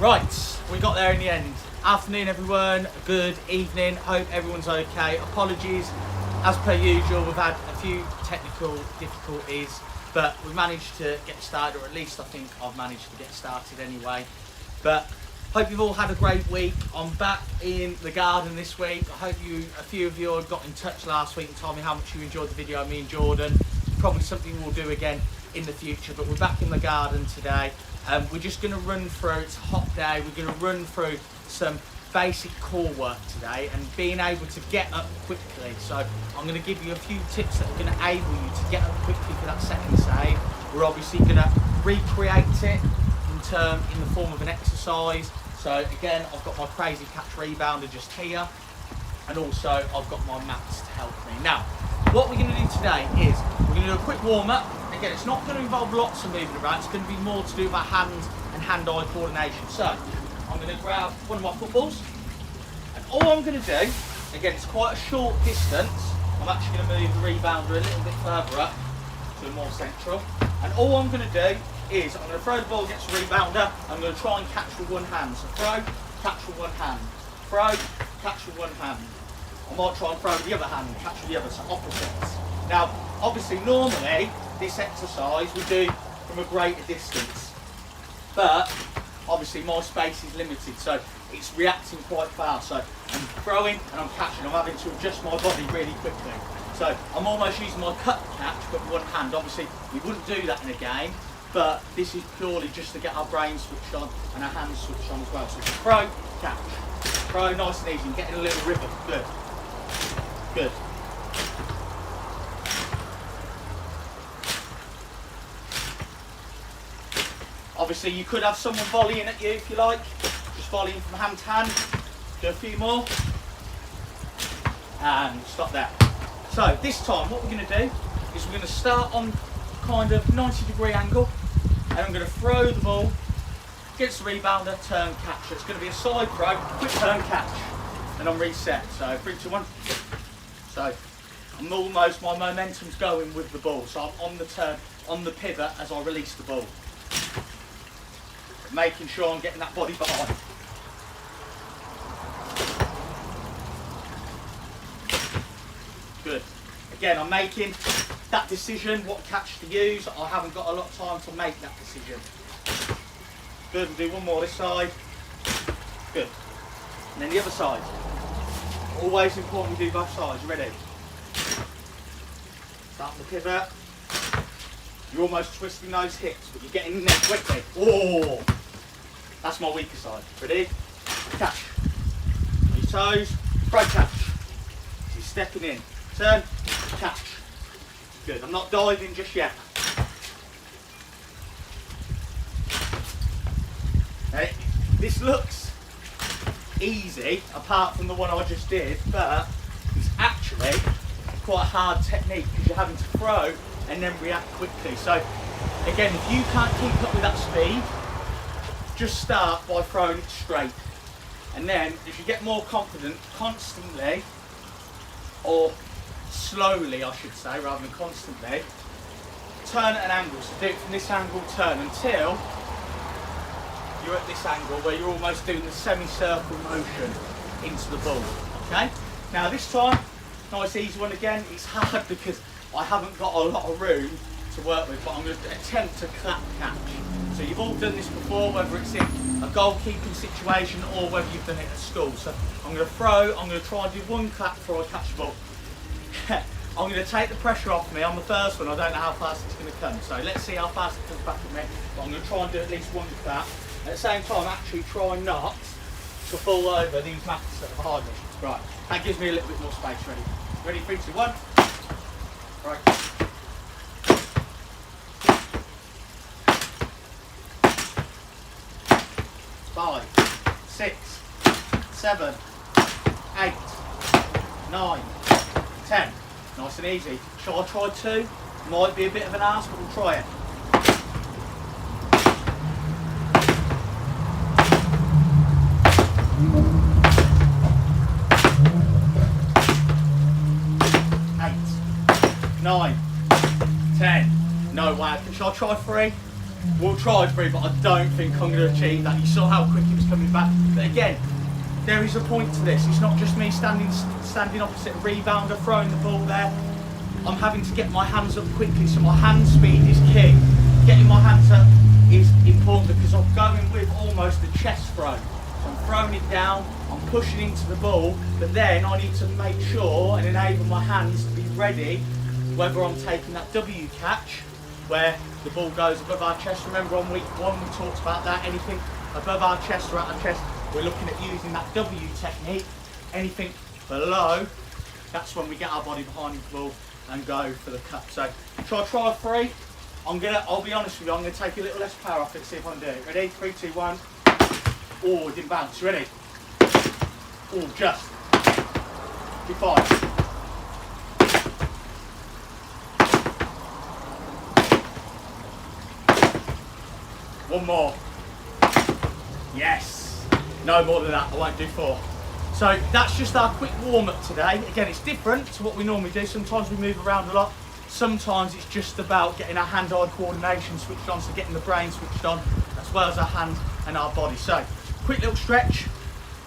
Right, we got there in the end. Afternoon everyone, good evening, hope everyone's okay. Apologies, as per usual, we've had a few technical difficulties, but we managed to get started, or at least I think I've managed to get started anyway. But hope you've all had a great week. I'm back in the garden this week. I hope a few of you got in touch last week and told me how much you enjoyed the video of me and Jordan. Probably something we'll do again in the future, but we're back in the garden today. We're just going to run through, it's a hot day, we're going to run through some basic core work today and being able to get up quickly. So I'm going to give you a few tips that are going to enable you to get up quickly for that second save. We're obviously going to recreate it in the form of an exercise. So again, I've got my crazy catch rebounder just here, and also I've got my mats to help me. Now, what we're going to do today is we're going to do a quick warm-up. Again, it's not going to involve lots of moving around, it's going to be more to do with our hands and hand-eye coordination. So, I'm going to grab one of my footballs, and all I'm going to do, again, it's quite a short distance, I'm actually going to move the rebounder a little bit further up to more central, and all I'm going to do is I'm going to throw the ball against the rebounder, I'm going to try and catch with one hand. So throw, catch with one hand, throw, catch with one hand. I might try and throw with the other hand and catch with the other, so opposites. Now, obviously, normally, this exercise we do from a greater distance, but obviously my space is limited, so it's reacting quite fast. So I'm throwing and I'm catching, I'm having to adjust my body really quickly. So I'm almost using my cut catch, but with one hand. Obviously, we wouldn't do that in a game, but this is purely just to get our brain switched on and our hands switched on as well. So throw, catch, throw, nice and easy, and getting a little rhythm. Good, good. Obviously, you could have someone volleying at you if you like, just volleying from hand to hand. Do a few more, and stop there. So this time, what we're going to do is we're going to start on kind of 90-degree angle, and I'm going to throw the ball against the rebounder, turn, catch. So it's going to be a side throw, quick turn, catch, and I'm reset. So 3, 2, 1. So I'm almost, my momentum's going with the ball, so I'm on the turn, on the pivot as I release the ball. Making sure I'm getting that body behind. Good. Again, I'm making that decision, what catch to use. I haven't got a lot of time to make that decision. Good, and do one more this side. Good. And then the other side. Always important we do both sides. You ready? Start the pivot. You're almost twisting those hips, but you're getting in there quickly. Oh! That's my weaker side. Ready? Catch. On your toes, throw, catch. So you're stepping in. Turn, catch. Good. I'm not diving just yet. Okay. This looks easy, apart from the one I just did, but it's actually quite a hard technique because you're having to throw and then react quickly. So again, if you can't keep up with that speed, just start by throwing it straight, and then if you get more confident, constantly, or slowly I should say rather than constantly, turn at an angle. So do it from this angle, turn until you're at this angle where you're almost doing the semicircle motion into the ball. Okay, now this time, nice easy one again. It's hard because I haven't got a lot of room to work with, but I'm going to attempt to clap catch. So you've all done this before, whether it's in a goalkeeping situation or whether you've done it at school. So I'm going to throw, I'm going to try and do one clap before I catch the ball. I'm going to take the pressure off me on the first one. I don't know how fast it's going to come, so let's see how fast it comes back at me. But I'm going to try and do at least one clap. At the same time, actually try not to fall over these mats that are behind me. Right, that gives me a little bit more space. Ready? Ready, 3, 2, 1. Right. 5, 6, 7, 8, 9, 10. Nice and easy. Shall I try 2? Might be a bit of an arse, but we'll try it. 8, 9, 10. No way. Shall I try 3? We'll try through, but I don't think I'm going to achieve that. You saw how quick he was coming back. But again, there is a point to this. It's not just me standing opposite a rebounder, throwing the ball there. I'm having to get my hands up quickly, so my hand speed is key. Getting my hands up is important because I'm going with almost a chest throw. So I'm throwing it down, I'm pushing into the ball, but then I need to make sure and enable my hands to be ready, whether I'm taking that W catch, where the ball goes above our chest. Remember on week 1 we talked about that, anything above our chest or at our chest, we're looking at using that W technique. Anything below, that's when we get our body behind the ball and go for the cut. So try 3. I'll be honest with you, I'm gonna take a little less power off it, see if I can do it. Ready? 3, 2, 1. Oh, it didn't bounce. Ready? Oh, just. Be 5. One more. Yes. No more than that. I won't do 4. So that's just our quick warm-up today. Again, it's different to what we normally do. Sometimes we move around a lot. Sometimes it's just about getting our hand-eye coordination switched on, so getting the brain switched on, as well as our hand and our body. So, quick little stretch.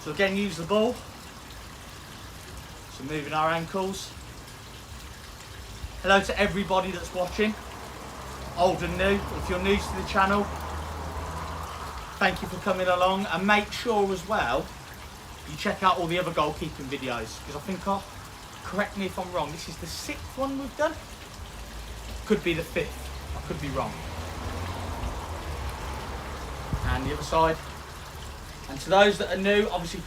So again, use the ball. So moving our ankles. Hello to everybody that's watching, old and new. If you're new to the channel, thank you for coming along, and make sure as well you check out all the other goalkeeping videos, because I think, correct me if I'm wrong, this is the 6th one we've done. Could be the 5th, I could be wrong. And the other side. And to those that are new, obviously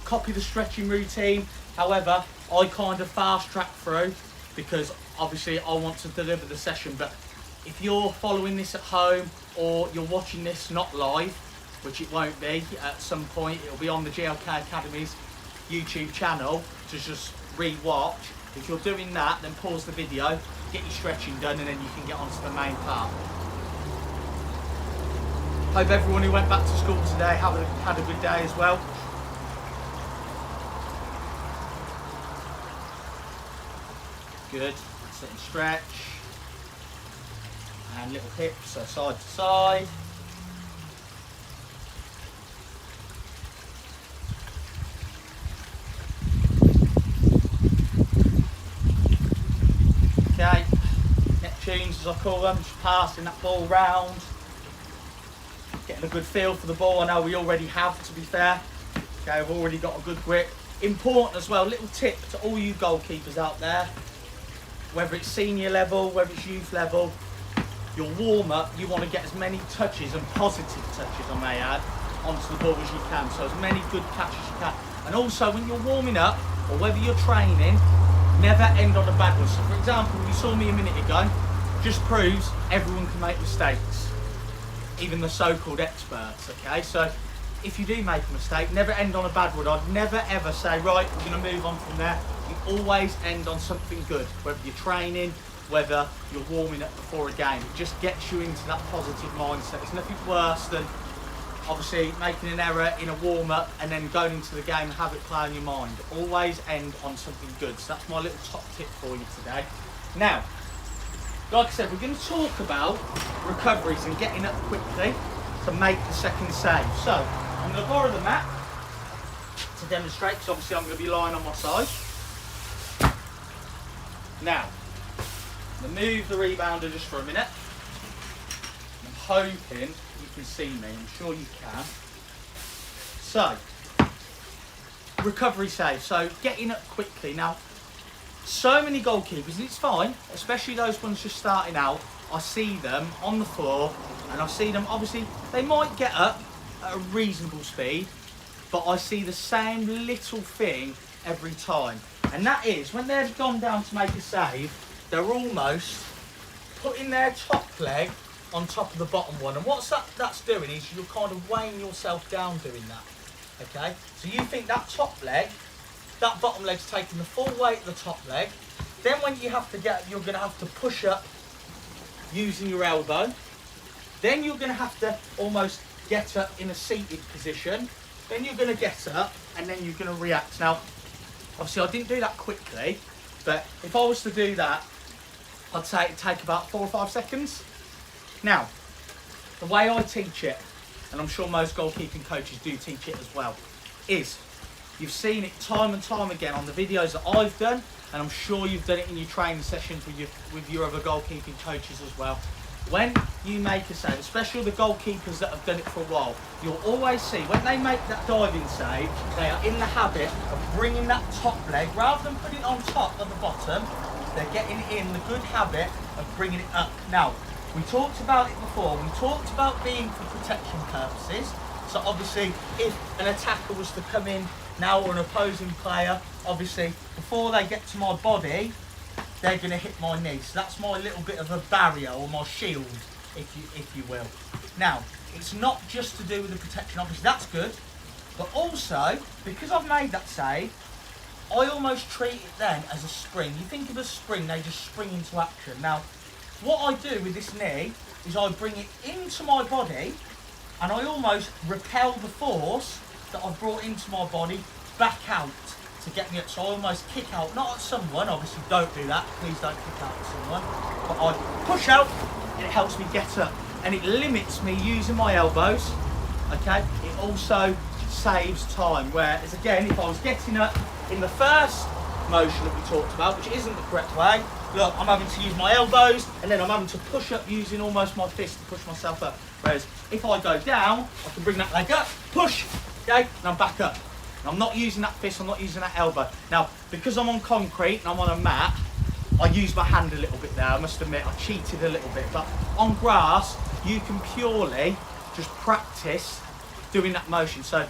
copy the stretching routine. However, I kind of fast track through because obviously I want to deliver the session. But if you're following this at home or you're watching this not live, which it won't be at some point, it'll be on the GLK Academy's YouTube channel to just re-watch. If you're doing that, then pause the video, get your stretching done, and then you can get on to the main part. Hope everyone who went back to school today had a good day as well. Good. Sit and stretch. And little hips, so side to side. Okay, Neptunes as I call them, just passing that ball round. Getting a good feel for the ball. I know we already have, to be fair. Okay, we've already got a good grip. Important as well, little tip to all you goalkeepers out there, whether it's senior level, whether it's youth level, your warm-up, you want to get as many touches and positive touches, I may add, onto the ball as you can. So as many good catches as you can. And also when you're warming up, or whether you're training, never end on a bad one. So for example, you saw me a minute ago, just proves everyone can make mistakes. Even the so-called experts, okay? So if you do make a mistake, never end on a bad one. I'd never ever say, right, we're going to move on from there. You always end on something good, whether you're training, whether you're warming up before a game. It just gets you into that positive mindset. There's nothing worse than obviously making an error in a warm-up and then going into the game and have it play on your mind. Always end on something good. So that's my little top tip for you today. Now, like I said, we're going to talk about recoveries and getting up quickly to make the second save. So, I'm going to borrow the mat to demonstrate, because obviously I'm going to be lying on my side. Now, I'm going to move the rebounder just for a minute. I'm hoping you can see me, I'm sure you can. So, recovery save, so getting up quickly. Now, so many goalkeepers, and it's fine, especially those ones just starting out, I see them on the floor, and I see them, obviously, they might get up at a reasonable speed, but I see the same little thing every time. And that is, when they've gone down to make a save, they're almost putting their top leg on top of the bottom one. And what that's doing is you're kind of weighing yourself down doing that, okay? So you think that top leg, that bottom leg's taking the full weight of the top leg. Then when you have to you're going to have to push up using your elbow. Then you're going to have to almost get up in a seated position. Then you're going to get up and then you're going to react. Now, obviously I didn't do that quickly, but if I was to do that, I'd say it'd take about 4 or 5 seconds. Now, the way I teach it, and I'm sure most goalkeeping coaches do teach it as well, is you've seen it time and time again on the videos that I've done, and I'm sure you've done it in your training sessions with your other goalkeeping coaches as well. When you make a save, especially the goalkeepers that have done it for a while, you'll always see when they make that diving save, they are in the habit of bringing that top leg, rather than putting it on top of the bottom, they're getting it in the good habit of bringing it up. Now, we talked about it before, we talked about being for protection purposes. So obviously, if an attacker was to come in now, or an opposing player, obviously, before they get to my body, they're going to hit my knee. So that's my little bit of a barrier, or my shield, if you will. Now, it's not just to do with the protection, obviously that's good, but also, because I've made that save, I almost treat it then as a spring. You think of a spring, they just spring into action. Now, what I do with this knee is I bring it into my body, and I almost repel the force that I've brought into my body back out to get me up. So I almost kick out, not at someone, obviously don't do that, please don't kick out at someone, but I push out and it helps me get up, and it limits me using my elbows, okay? It also saves time, whereas again, if I was getting up in the first motion that we talked about, which isn't the correct way, look, I'm having to use my elbows, and then I'm having to push up using almost my fist to push myself up. Whereas if I go down, I can bring that leg up, push, okay, and I'm back up. And I'm not using that fist, I'm not using that elbow. Now, because I'm on concrete and I'm on a mat, I use my hand a little bit there. I must admit, I cheated a little bit. But on grass, you can purely just practice doing that motion. So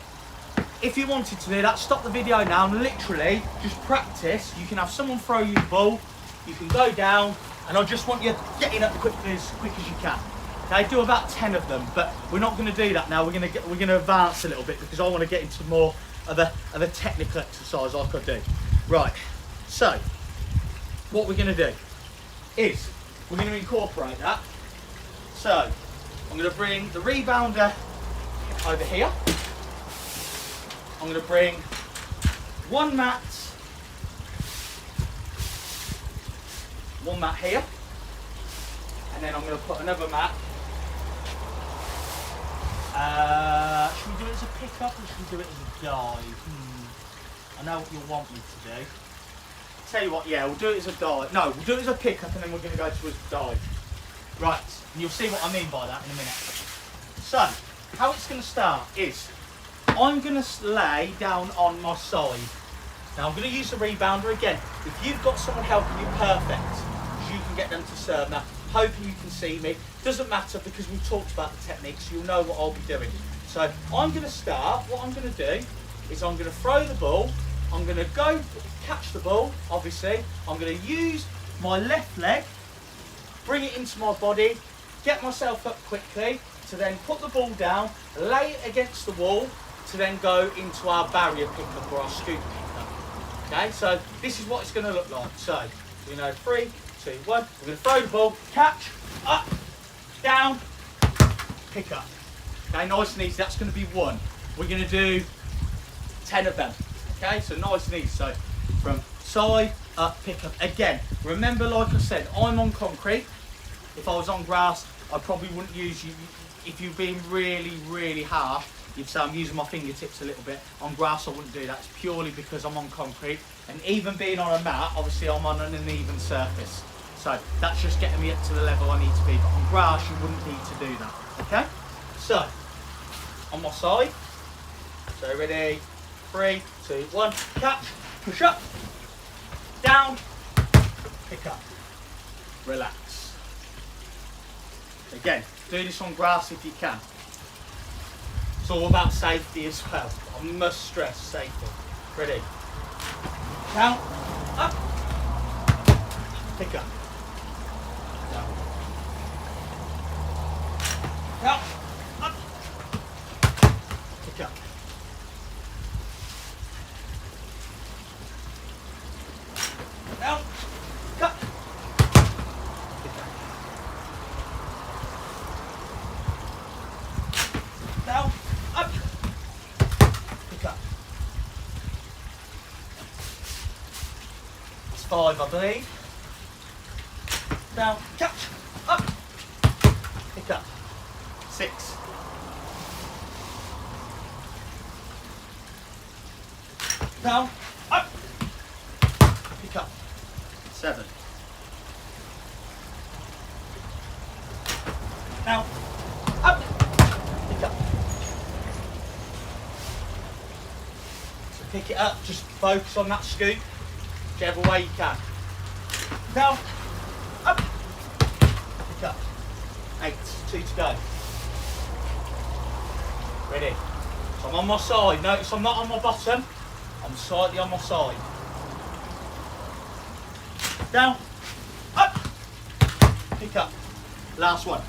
if you wanted to do that, stop the video now and literally just practice. You can have someone throw you the ball, you can go down, and I just want you getting up quick as you can. Okay, do about 10 of them, but we're not going to do that now. We're going to advance a little bit because I want to get into more of the technical exercise like I do. Right, so what we're going to do is we're going to incorporate that. So I'm going to bring the rebounder over here. I'm going to bring one mat here, and then I'm going to put another mat. Should we do it as a pick-up or should we do it as a dive? I know what you'll want me to do. Tell you what, yeah, we'll do it as a dive. No, we'll do it as a pick-up and then we're going to go to a dive. Right, and you'll see what I mean by that in a minute. So, how it's going to start is, I'm going to lay down on my side. Now I'm going to use the rebounder again. If you've got someone helping you, perfect. You can get them to serve. Now, hoping you can see me. Doesn't matter because we've talked about the techniques, so you'll know what I'll be doing. So I'm going to start, what I'm going to do is I'm going to throw the ball, I'm going to go catch the ball, obviously. I'm going to use my left leg, bring it into my body, get myself up quickly, to then put the ball down, lay it against the wall, to then go into our barrier pickup or our scoop pickup. Okay, so this is what it's going to look like. So, 3, 2, 1, we're going to throw the ball, catch, up, down, pick up. Okay, nice and easy, that's going to be 1. We're going to do 10 of them. Okay, so nice and easy. So, from side, up, pick up. Again, remember like I said, I'm on concrete. If I was on grass, I probably wouldn't use you. If you're being really, really harsh, you'd say I'm using my fingertips a little bit. On grass, I wouldn't do that. It's purely because I'm on concrete. And even being on a mat, obviously I'm on an uneven surface. So that's just getting me up to the level I need to be. But on grass, you wouldn't need to do that. Okay? So, on my side. So ready? 3, 2, 1. Catch. Push up. Down. Pick up. Relax. Again, do this on grass if you can. It's all about safety as well. I must stress safety. Ready? Down, up, pick up. Down, down, up, pick up. Down, cut, pick up. Down, up, pick up. It's 5, I believe. Down, catch, up, pick up. 6, 6. Down, up, pick up. 7. Now, up, pick up. So pick it up, just focus on that scoop, whichever way you can. Down, up, pick up. 8, 2 to go. Ready? So I'm on my side. Notice I'm not on my bottom, I'm slightly on my side. Down, up, pick up. Last one.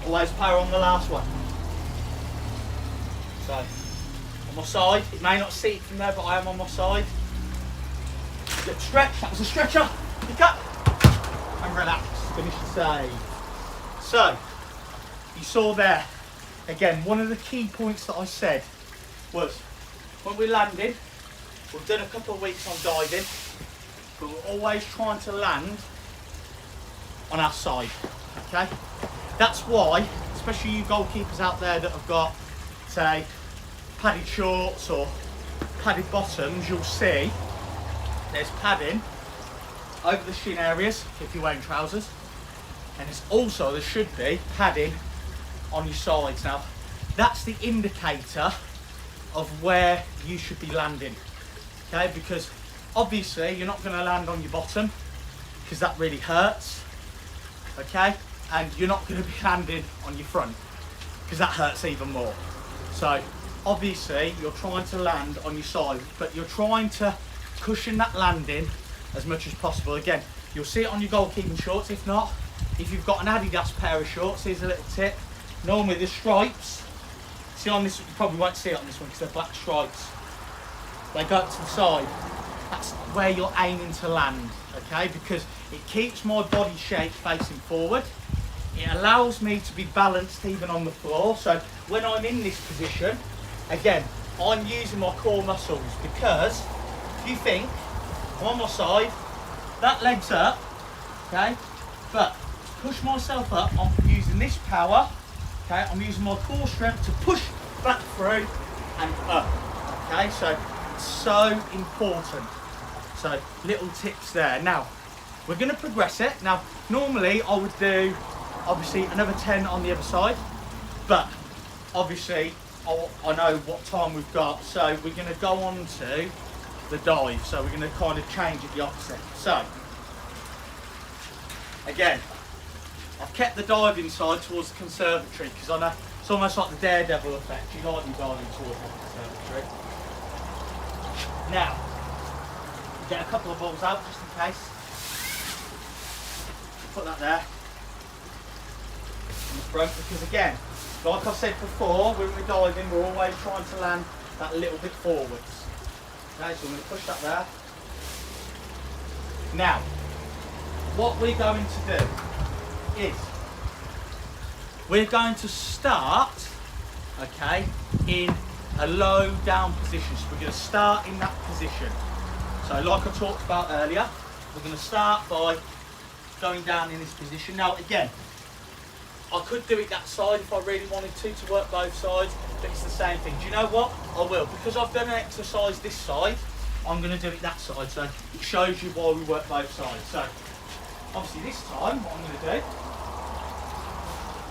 Always power on the last one. So, on my side. It may not see it from there, but I am on my side. Little stretch. That was a stretcher. Pick up and relax. Finish the save. So, you saw there. Again, one of the key points that I said was when we landed, we've done a couple of weeks on diving, but we're always trying to land on our side, okay? That's why, especially you goalkeepers out there that have got, say, padded shorts or padded bottoms, you'll see there's padding over the shin areas if you're wearing trousers, and it's also, there should be padding on your sides. Now, that's the indicator of where you should be landing, okay? Because obviously you're not going to land on your bottom because that really hurts, okay? And you're not going to be landing on your front because that hurts even more. So obviously you're trying to land on your side, but you're trying to cushion that landing as much as possible. Again, you'll see it on your goalkeeping shorts. If not, if you've got an Adidas pair of shorts, here's a little tip. Normally the stripes, see on this, you probably won't see it on this one because they're black stripes. They go up to the side. That's where you're aiming to land, okay? Because it keeps my body shape facing forward. It allows me to be balanced even on the floor. So when I'm in this position, again, I'm using my core muscles, because if you think, I'm on my side, that leg's up, okay? But to push myself up, I'm using this power, okay? I'm using my core strength to push back through and up, okay? So it's so important. So little tips there. Now, we're gonna progress it. Now, normally I would do, obviously, another 10 on the other side, but obviously I know what time we've got, so we're going to go on to the dive. So we're going to kind of change it the opposite. So again, I've kept the diving side towards the conservatory because I know it's almost like the daredevil effect. You like me diving towards the conservatory. Now, get a couple of balls out just in case. Put that there in the front, because again, like I said before, when we're diving, we're always trying to land that little bit forwards. Okay, so I'm going to push that there. Now, what we're going to do is we're going to start, okay, in a low down position. So we're going to start in that position. So like I talked about earlier, we're going to start by going down in this position. Now again, I could do it that side if I really wanted to work both sides, but it's the same thing. Do you know what? I will. Because I've done an exercise this side, I'm going to do it that side. So it shows you why we work both sides. So obviously this time, what I'm going to do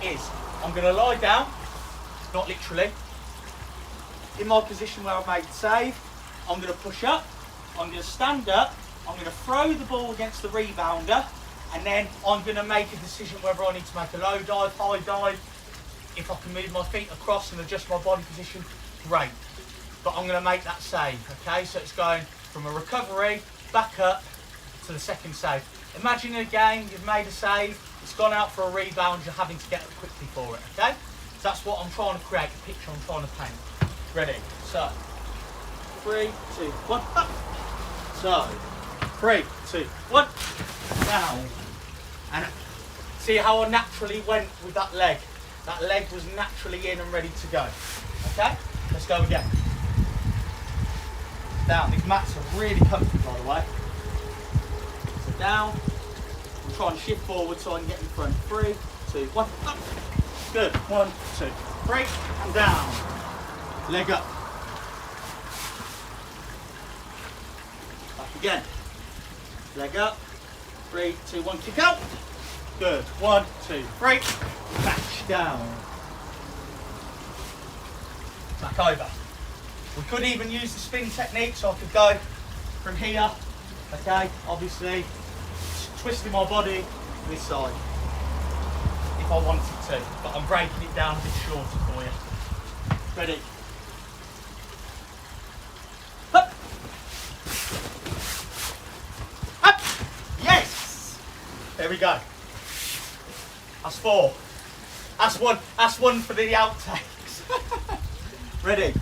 is I'm going to lie down, not literally, in my position where I've made the save. I'm going to push up, I'm going to stand up, I'm going to throw the ball against the rebounder, and then I'm going to make a decision whether I need to make a low dive, high dive. If I can move my feet across and adjust my body position, great. But I'm going to make that save, okay? So it's going from a recovery back up to the second save. Imagine a game, you've made a save, it's gone out for a rebound, you're having to get up quickly for it, okay? So that's what I'm trying to create, the picture I'm trying to paint. Ready? So, 3, 2, 1, up. So, 3, 2, 1, down. And see how I naturally went with that leg? That leg was naturally in and ready to go. Okay? Let's go again. Down. These mats are really comfy, by the way. So down. I'm trying to shift forward so I can get in front. 3, 2, 1, up. Good. 1, 2, 3, and down. Leg up. Up again. Leg up. 3, 2, 1, kick out. Good. 1, 2, 3. Catch down. Back over. We could even use the spin technique, so I could go from here, okay, obviously, twisting my body this side, if I wanted to, but I'm breaking it down a bit shorter for you. Ready? Up! Up! Yes! There we go. That's 4. That's one for the outtakes. Ready?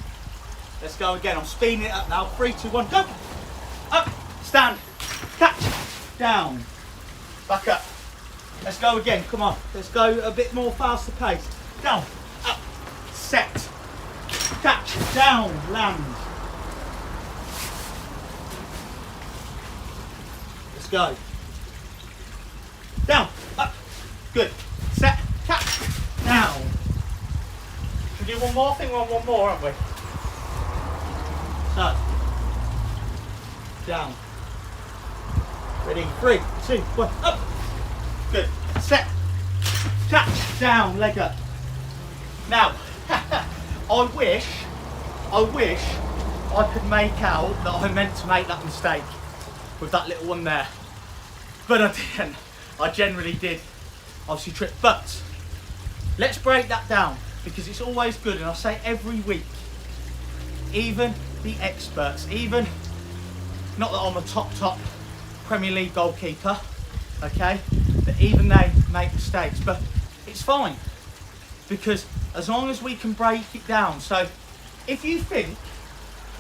Let's go again. I'm speeding it up now. 3, 2, 1, go! Up, stand, catch, down, back up. Let's go again. Come on. Let's go a bit more faster pace. Down, up, set, catch, down, land. Let's go. Down, up, good. Set, catch, down. Should we do one more? I think we're on one more, aren't we? So, down. Ready? 3, 2, 1, up. Good. Set. Catch. Down. Leg up. Now, I wish I could make out that I meant to make that mistake with that little one there, but I didn't. I generally did, obviously trip. But let's break that down, because it's always good, and I say every week, even the experts, even, not that I'm a top Premier League goalkeeper, okay, that even they make mistakes, but it's fine, because as long as we can break it down. So if you think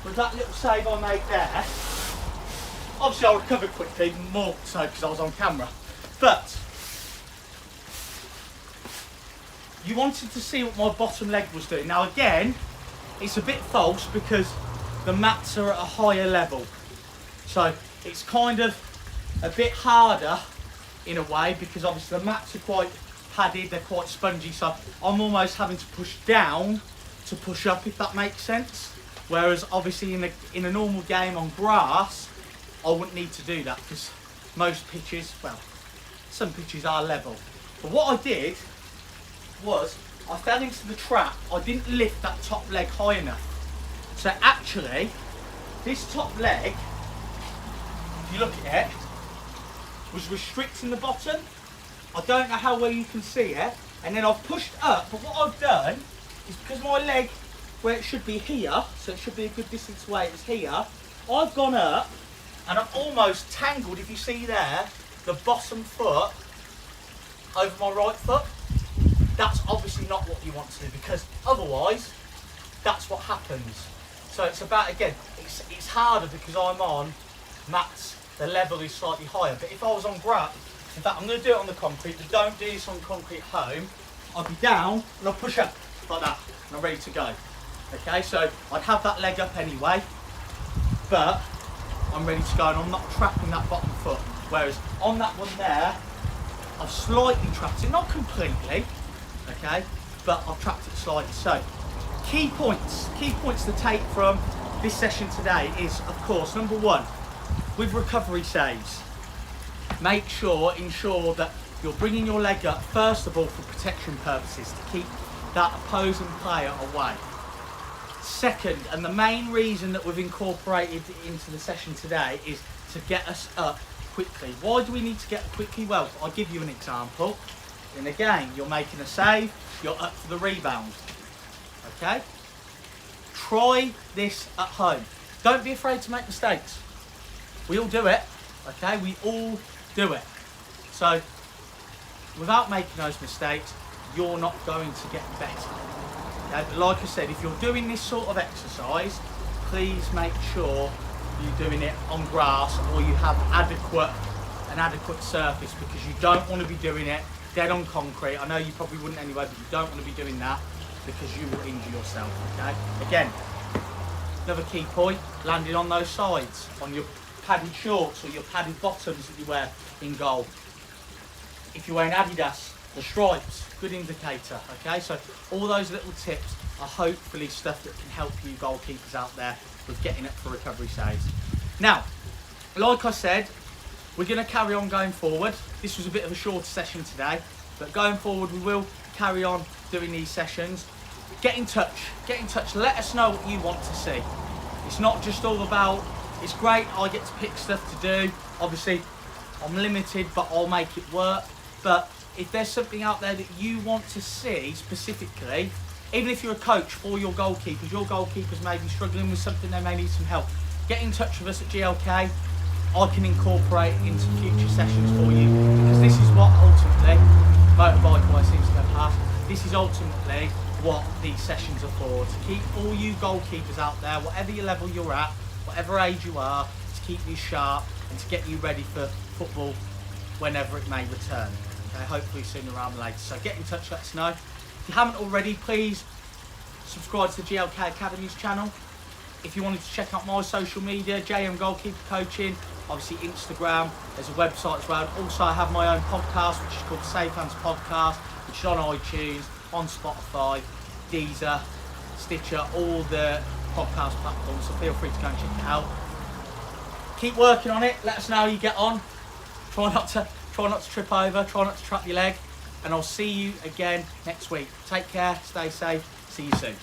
with that little save I made there, obviously I recovered quickly, more so because I was on camera, but you wanted to see what my bottom leg was doing. Now again, it's a bit false because the mats are at a higher level, so it's kind of a bit harder in a way, because obviously the mats are quite padded, they're quite spongy, so I'm almost having to push down to push up, if that makes sense. Whereas obviously in a normal game on grass, I wouldn't need to do that, because most pitches, well, some pitches are level. But what I did was I fell into the trap. I didn't lift that top leg high enough. So actually, this top leg, if you look at it, was restricting the bottom. I don't know how well you can see it. And then I've pushed up, but what I've done is, because my leg, where it should be here, so it should be a good distance away, it's here, I've gone up and I've almost tangled, if you see there, the bottom foot over my right foot. That's obviously not what you want to do, because otherwise that's what happens. So it's about, again, it's harder because I'm on mats, the level is slightly higher. But if I was on grass, in fact I'm going to do it on the concrete, but don't do this on concrete at home. I'll be down and I'll push up like that and I'm ready to go. Okay, so I'd have that leg up anyway, but I'm ready to go and I'm not trapping that bottom foot. Whereas on that one there, I've slightly trapped it, not completely, okay, but I've trapped it slightly. So key points to take from this session today is, of course, number one, with recovery saves, ensure that you're bringing your leg up first of all for protection purposes, to keep that opposing player away. Second, and the main reason that we've incorporated into the session today, is to get us up quickly. Why do we need to get up quickly? Well, I'll give you an example. In a game, you're making a save, you're up for the rebound. Okay? Try this at home. Don't be afraid to make mistakes. We all do it. Okay? We all do it. So, without making those mistakes, you're not going to get better. Okay? But like I said, if you're doing this sort of exercise, please make sure you're doing it on grass, or you have an adequate surface, because you don't want to be doing it dead on concrete. I know you probably wouldn't anyway, but you don't want to be doing that, because you will injure yourself. Okay? Again, another key point, landing on those sides, on your padded shorts or your padded bottoms that you wear in goal. If you're wearing Adidas, The stripes, good indicator, okay? So all those little tips are hopefully stuff that can help you goalkeepers out there with getting up for recovery saves. Now, like I said, we're going to carry on going forward. This was a bit of a shorter session today, but going forward we will carry on doing these sessions. Get in touch, let us know what you want to see. It's not just all about, it's great I get to pick stuff to do, obviously I'm limited but I'll make it work, but if there's something out there that you want to see specifically, even if you're a coach for your goalkeepers may be struggling with something, they may need some help, get in touch with us at GLK. I can incorporate it into future sessions for you, because this is what ultimately, motorbike always seems to go past, this is ultimately what these sessions are for, to keep all you goalkeepers out there, whatever your level you're at, whatever age you are, to keep you sharp and to get you ready for football whenever it may return. Okay, hopefully sooner rather than later. So get in touch, let us know. If you haven't already, please subscribe to the GLK Academy's channel. If you wanted to check out my social media, JM Goalkeeper Coaching, obviously Instagram, there's a website as well. Also I have my own podcast, which is called Safe Hands Podcast, which is on iTunes, on Spotify, Deezer, Stitcher, all the podcast platforms, so feel free to go and check it out. Keep working on it, let us know how you get on. Try not to trip over, try not to trap your leg, and I'll see you again next week. Take care, stay safe, see you soon.